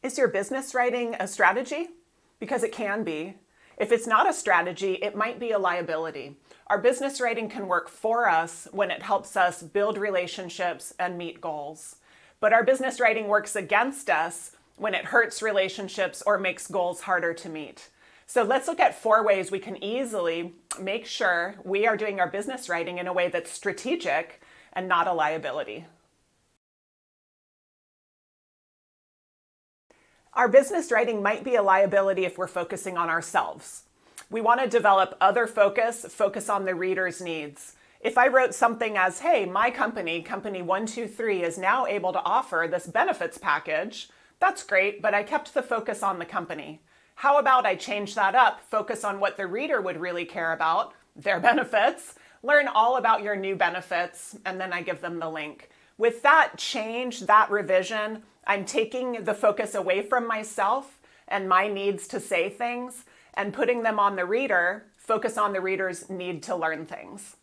Is your business writing a strategy? Because it can be. If it's not a strategy, it might be a liability. Our business writing can work for us when it helps us build relationships and meet goals. But our business writing works against us when it hurts relationships or makes goals harder to meet. So let's look at 4 ways we can easily make sure we are doing our business writing in a way that's strategic and not a liability. Our business writing might be a liability if we're focusing on ourselves. We want to develop other focus on the reader's needs. If I wrote something as, hey, my company 123, is now able to offer this benefits package, that's great, but I kept the focus on the company. How about I change that up, focus on what the reader would really care about, their benefits, learn all about your new benefits, and then I give them the link. With that change, that revision, I'm taking the focus away from myself and my needs to say things and putting them on the reader, focus on the reader's need to learn things.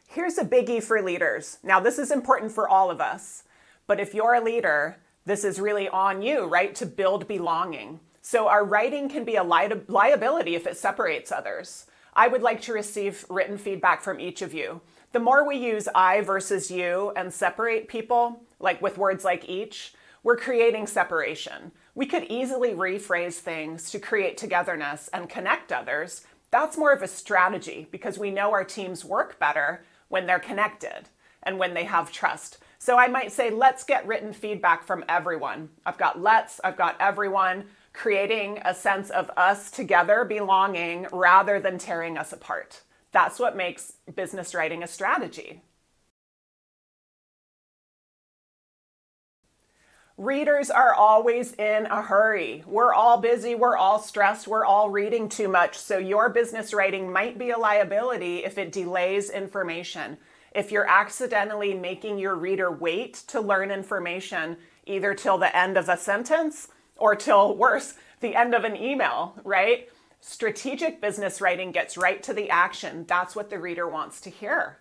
Here's a biggie for leaders. Now, this is important for all of us, but if you're a leader, this is really on you, right? To build belonging. So our writing can be a liability if it separates others. I would like to receive written feedback from each of you. The more we use I versus you and separate people, like with words like each, we're creating separation. We could easily rephrase things to create togetherness and connect others. That's more of a strategy because we know our teams work better when they're connected and when they have trust. So I might say, let's get written feedback from everyone. I've got everyone, creating a sense of us together belonging rather than tearing us apart. That's what makes business writing a strategy. Readers are always in a hurry. We're all busy, we're all stressed, we're all reading too much. So your business writing might be a liability if it delays information. If you're accidentally making your reader wait to learn information, either till the end of a sentence or till worse, the end of an email, right? Strategic business writing gets right to the action. That's what the reader wants to hear.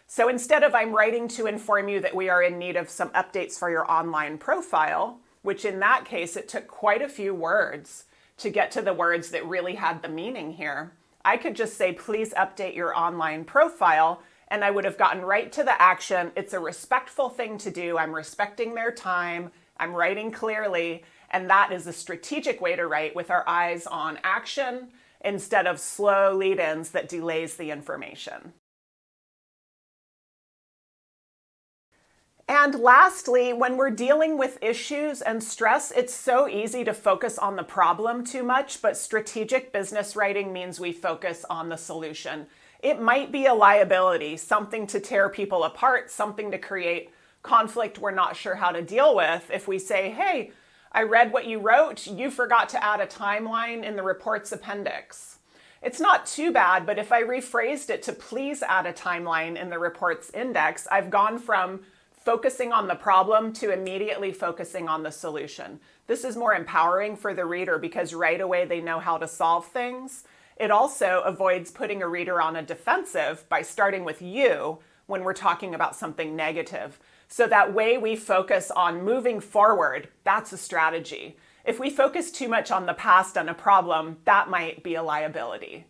So instead of I'm writing to inform you that we are in need of some updates for your online profile, which in that case, it took quite a few words to get to the words that really had the meaning here. I could just say, please update your online profile, and I would have gotten right to the action. It's a respectful thing to do. I'm respecting their time. I'm writing clearly. And that is a strategic way to write with our eyes on action instead of slow lead-ins that delays the information. And lastly, when we're dealing with issues and stress, it's so easy to focus on the problem too much, but strategic business writing means we focus on the solution. It might be a liability, something to tear people apart, something to create conflict we're not sure how to deal with. If we say, hey, I read what you wrote, you forgot to add a timeline in the report's appendix. It's not too bad, but if I rephrased it to please add a timeline in the report's index, I've gone from focusing on the problem to immediately focusing on the solution. This is more empowering for the reader because right away they know how to solve things. It also avoids putting a reader on a defensive by starting with you when we're talking about something negative. So that way we focus on moving forward, that's a strategy. If we focus too much on the past and a problem, that might be a liability.